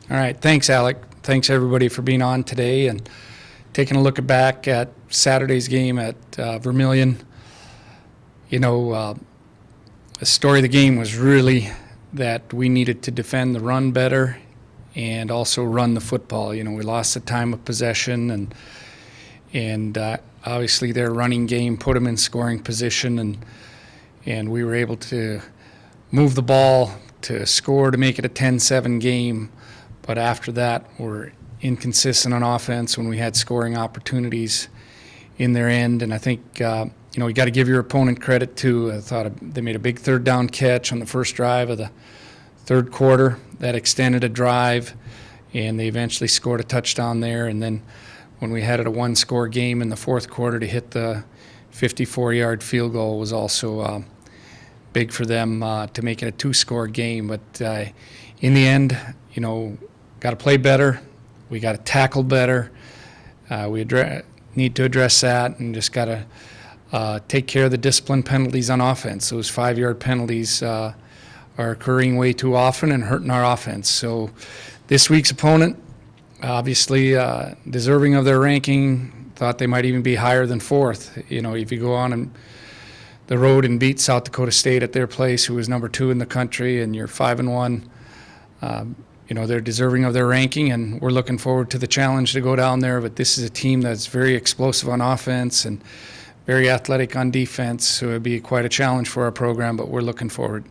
All right. Thanks, Alec. Thanks, everybody, for being on today and taking a look back at Saturday's game at Vermilion. The story of the game was really that we needed to defend the run better and also run the football. We lost the time of possession, and obviously their running game put them in scoring position, and we were able to move the ball to score to make it a 10-7 game. But after that, we're inconsistent on offense when we had scoring opportunities in their end. And I think, you got to give your opponent credit, too. I thought they made a big third down catch on the first drive of the third quarter. That extended a drive, and they eventually scored a touchdown there. And then when we had it a one-score game in the fourth quarter, to hit the 54-yard field goal was also big for them to make it a two-score game. But in the end, got to play better. We got to tackle better. We need to address that, and just got to take care of the discipline penalties on offense. Those 5-yard penalties are occurring way too often and hurting our offense. So this week's opponent, obviously deserving of their ranking, thought they might even be higher than fourth. If you go on the road and beat South Dakota State at their place, who was number 2 in the country, and you're 5-1, they're deserving of their ranking, and we're looking forward to the challenge to go down there. But this is a team that's very explosive on offense and very athletic on defense, so it'd be quite a challenge for our program, but we're looking forward.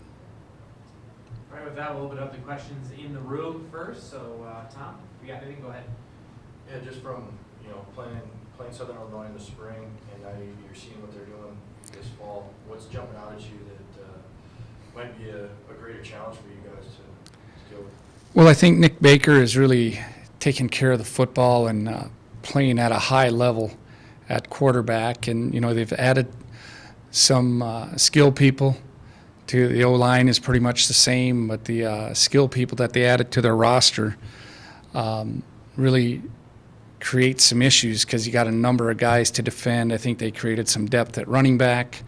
All right, with that, we'll open up the questions in the room first. So, Tom, if you got anything, go ahead. Yeah, just from, playing Southern Illinois in the spring, and now you're seeing what they're doing this fall. What's jumping out at you that might be a greater challenge for you guys to deal with? Well, I think Nick Baker is really taking care of the football and playing at a high level at quarterback. And, they've added some skill people to the O-line is pretty much the same, but the skill people that they added to their roster really create some issues because you got a number of guys to defend. I think they created some depth at running back,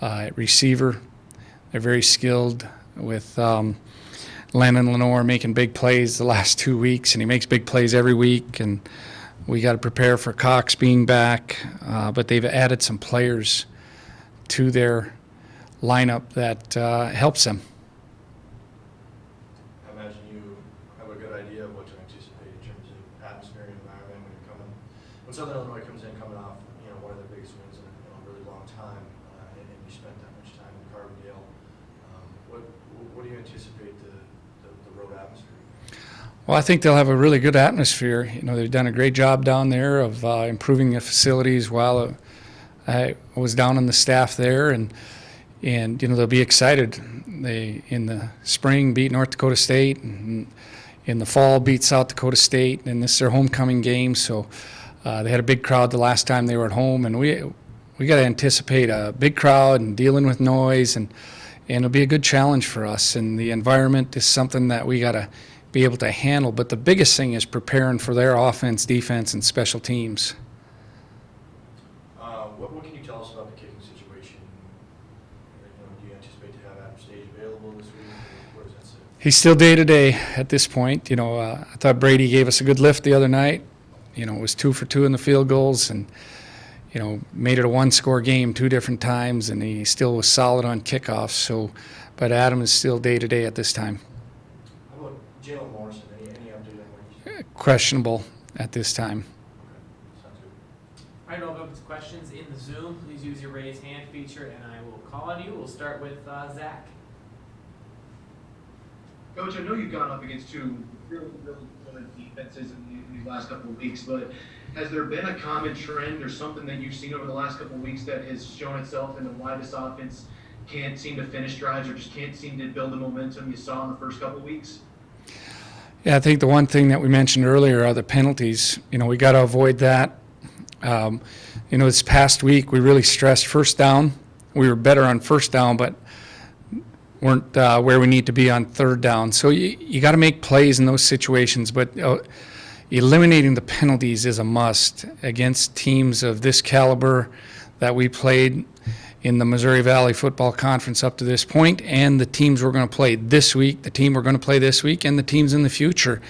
at receiver. They're very skilled with Landon Lenore making big plays the last 2 weeks, and he makes big plays every week, and we got to prepare for Cox being back, but they've added some players to their lineup that helps them. I imagine you have a good idea of what to anticipate in terms of atmosphere and environment when Southern Illinois comes in coming off one of their biggest wins in a really long time, and you spent that much time in Carbondale. What do you anticipate the road atmosphere? Well, I think they'll have a really good atmosphere. They've done a great job down there of improving the facilities while I was down on the staff there, and they'll be excited. They, in the spring, beat North Dakota State, and in the fall, beat South Dakota State, and this is their homecoming game, so they had a big crowd the last time they were at home, and we got to anticipate a big crowd and dealing with noise, and it'll be a good challenge for us, and the environment is something that we got to be able to handle. But the biggest thing is preparing for their offense, defense, and special teams. What can you tell us about the kicking situation? Do you anticipate to have Adam Stage available this week? Where does that sit? He's still day-to-day at this point. I thought Brady gave us a good lift the other night. It was 2 for 2 in the field goals, and made it a one-score game 2 different times, and he still was solid on kickoffs. So, but Adam is still day-to-day at this time. How about Jalen Morrison? Any update on where he's Questionable at this time. Okay, sounds good. All right, we'll open to questions in the Zoom. Please use your raise hand feature, and I will call on you. We'll start with Zach. Coach, I know you've gone up against 2 really good defenses in these last couple of weeks, but has there been a common trend or something that you've seen over the last couple of weeks that has shown itself into why this offense can't seem to finish drives or just can't seem to build the momentum you saw in the first couple of weeks? Yeah, I think the one thing that we mentioned earlier are the penalties. We got to avoid that. This past week we really stressed first down. We were better on first down, but weren't where we need to be on third down. So you got to make plays in those situations, but eliminating the penalties is a must against teams of this caliber that we played. in the Missouri Valley Football Conference up to this point, and the teams we're going to play this week, the team we're going to play this week, and the teams in the future.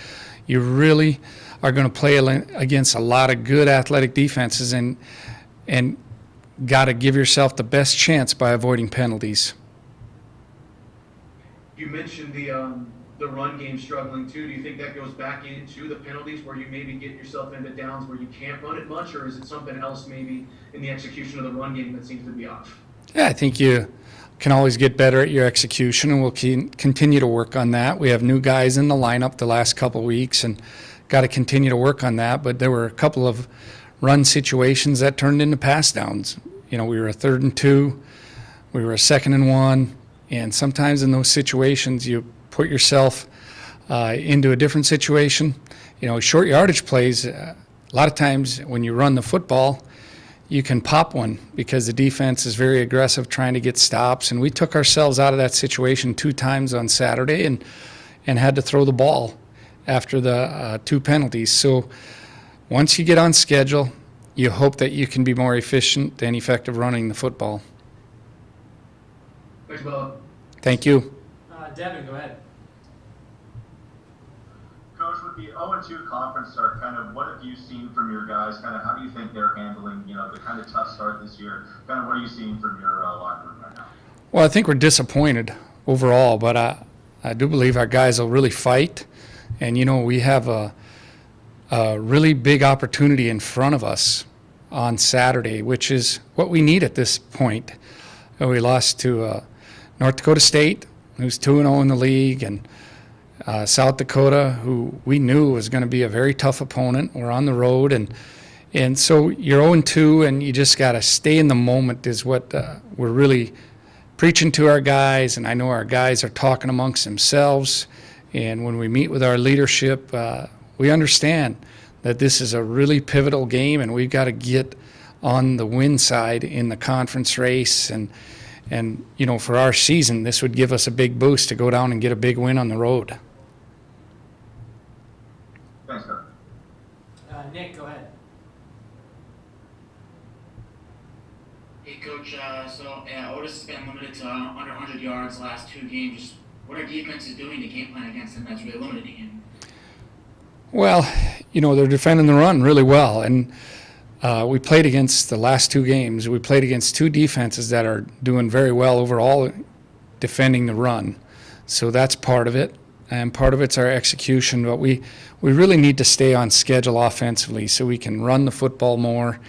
You really are going to play against a lot of good athletic defenses, and got to give yourself the best chance by avoiding penalties. You mentioned the run game struggling too. Do you think that goes back into the penalties where you maybe get yourself into downs where you can't run it much, or is it something else maybe in the execution of the run game that seems to be off? Yeah, I think you can always get better at your execution, and we'll continue to work on that. We have new guys in the lineup the last couple of weeks, and got to continue to work on that. But there were a couple of run situations that turned into pass downs. We were a 3rd and 2, we were a 2nd and 1, and sometimes in those situations you put yourself into a different situation. Short yardage plays, a lot of times when you run the football, you can pop one because the defense is very aggressive trying to get stops, and we took ourselves out of that situation 2 times on Saturday and had to throw the ball after the 2 penalties. So once you get on schedule, you hope that you can be more efficient and effective running the football. Thanks, Bubba. Thank you. Devin, go ahead. Coach, with the 0-2 conference start, kind of what have you seen from your guys? Kind of how do you think they're handling, the kind of tough start this year? Kind of what are you seeing from your locker room right now? Well, I think we're disappointed overall, but I do believe our guys will really fight. And, we have a really big opportunity in front of us on Saturday, which is what we need at this point. We lost to North Dakota State, who's 2-0 in the league, and South Dakota, who we knew was going to be a very tough opponent. We're on the road, and so you're 0-2, and you just got to stay in the moment is what we're really preaching to our guys, and I know our guys are talking amongst themselves. And when we meet with our leadership, we understand that this is a really pivotal game, and we've got to get on the win side in the conference race. And for our season, this would give us a big boost to go down and get a big win on the road. Thanks, Coach. Nick, go ahead. Hey, Coach. Otis has been limited to under 100 yards the last 2 games. Just what are defenses doing to game plan against him that's really limiting him? Well, they're defending the run really well. And we played against the last 2 games. We played against 2 defenses that are doing very well overall defending the run. So that's part of it. And part of it's our execution. But we really need to stay on schedule offensively so we can run the football more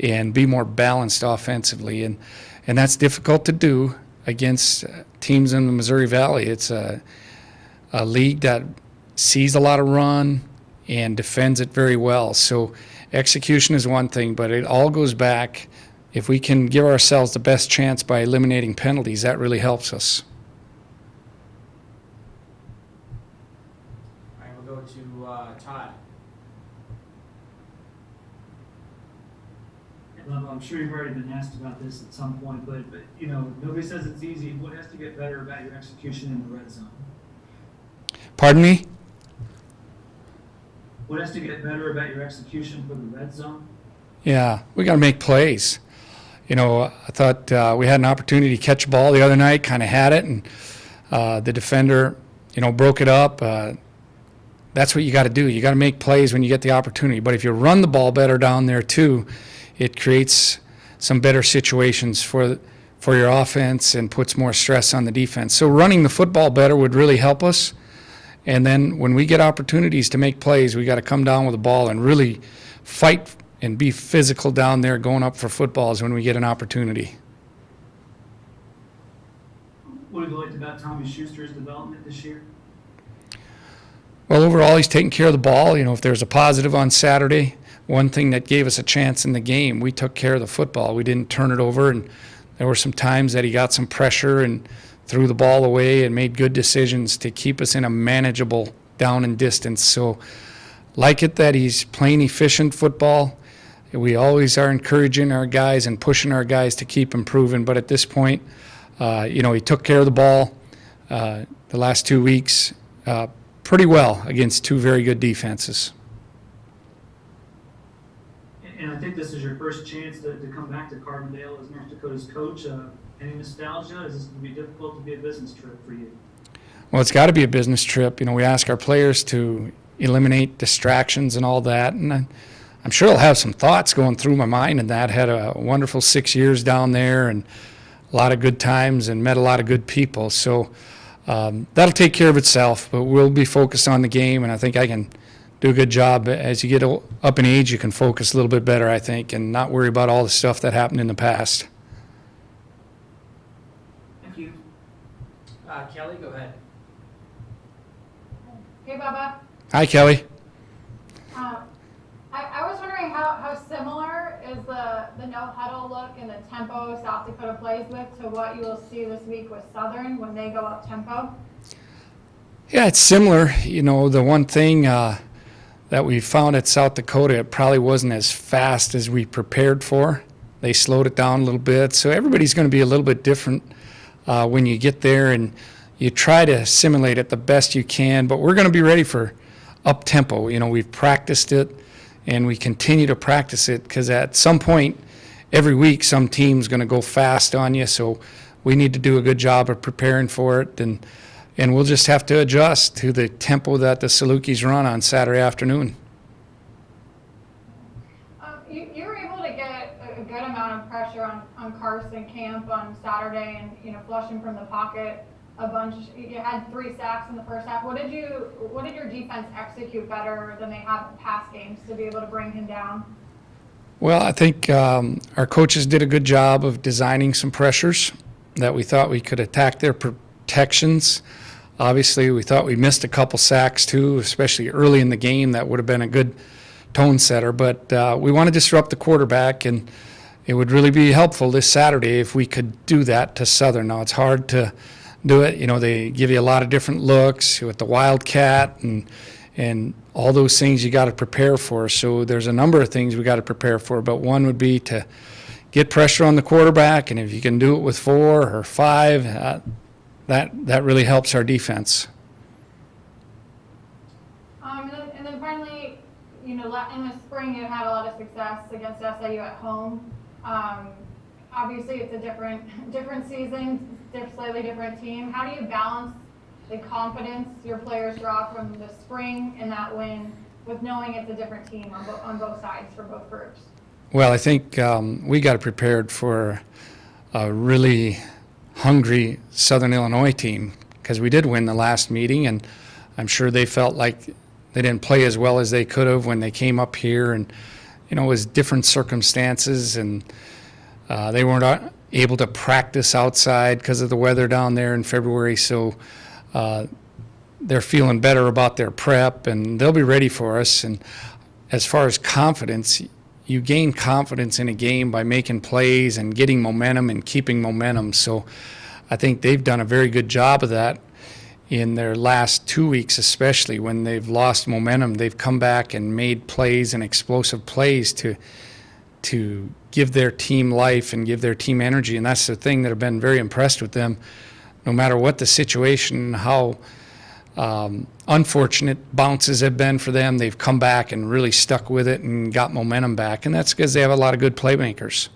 and be more balanced offensively. And that's difficult to do against teams in the Missouri Valley. It's a league that sees a lot of run and defends it very well. So execution is one thing, but it all goes back. If we can give ourselves the best chance by eliminating penalties, that really helps us. All right, we'll go to Todd. I'm sure you've already been asked about this at some point, but nobody says it's easy. What has to get better about your execution in the red zone? Pardon me? What has to get better about your execution for the red zone? Yeah, we got to make plays. I thought we had an opportunity to catch a ball the other night, kind of had it, and the defender, broke it up. That's what you got to do. You got to make plays when you get the opportunity. But if you run the ball better down there too, it creates some better situations for your offense and puts more stress on the defense. So running the football better would really help us. And then when we get opportunities to make plays, we got to come down with the ball and really fight and be physical down there going up for footballs when we get an opportunity. What have you liked about Tommy Schuster's development this year? Well, overall, he's taking care of the ball. If there's a positive on Saturday, one thing that gave us a chance in the game, we took care of the football. We didn't turn it over, and there were some times that he got some pressure and threw the ball away and made good decisions to keep us in a manageable down and distance. So like it that he's playing efficient football. We always are encouraging our guys and pushing our guys to keep improving. But at this point, he took care of the ball the last 2 weeks pretty well against 2 very good defenses. And I think this is your first chance to come back to Carbondale as North Dakota's coach. Any nostalgia? Is this going to be difficult to be a business trip for you? Well, it's got to be a business trip. We ask our players to eliminate distractions and all that, and I'm sure I'll have some thoughts going through my mind. And that had a wonderful 6 years down there, and a lot of good times, and met a lot of good people. So that'll take care of itself. But we'll be focused on the game, and I think I can do a good job. As you get up in age, you can focus a little bit better, I think, and not worry about all the stuff that happened in the past. Thank you. Kelly, go ahead. Hey, Bubba. Hi, Kelly. I was wondering how similar is the no huddle look and the tempo South Dakota plays with to what you will see this week with Southern when they go up tempo? Yeah, it's similar. The one thing that we found at South Dakota, it probably wasn't as fast as we prepared for. They slowed it down a little bit. So everybody's going to be a little bit different when you get there, and you try to simulate it the best you can. But we're going to be ready for up tempo. We've practiced it, and we continue to practice it, because at some point every week some team's going to go fast on you. So we need to do a good job of preparing for it, and we'll just have to adjust to the tempo that the Salukis run on Saturday afternoon. You were able to get a good amount of pressure on Carson Camp on Saturday, and flush him from the pocket a bunch. You had 3 sacks in the first half. What did your defense execute better than they have in past games to be able to bring him down? Well, I think our coaches did a good job of designing some pressures that we thought we could attack their protections. Obviously, we thought we missed a couple sacks too, especially early in the game. That would have been a good tone setter. But we want to disrupt the quarterback, and it would really be helpful this Saturday if we could do that to Southern. Now, it's hard to do it. They give you a lot of different looks with the Wildcat and all those things you got to prepare for. So there's a number of things we got to prepare for, but one would be to get pressure on the quarterback, and if you can do it with 4 or 5, that really helps our defense. And then finally, in the spring you had a lot of success against SIU at home. Obviously, it's a different season, slightly different team. How do you balance the confidence your players draw from the spring and that win with knowing it's a different team on both sides for both groups? Well, I think we got prepared for a really hungry Southern Illinois team, because we did win the last meeting, and I'm sure they felt like they didn't play as well as they could have when they came up here, and it was different circumstances, and they weren't able to practice outside because of the weather down there in February. So they're feeling better about their prep, and they'll be ready for us. And as far as confidence, you gain confidence in a game by making plays and getting momentum and keeping momentum. So I think they've done a very good job of that in their last 2 weeks, especially when they've lost momentum. They've come back and made plays and explosive plays to give their team life and give their team energy. And that's the thing that I've been very impressed with them. No matter what the situation, how unfortunate bounces have been for them, they've come back and really stuck with it and got momentum back. And that's because they have a lot of good playmakers.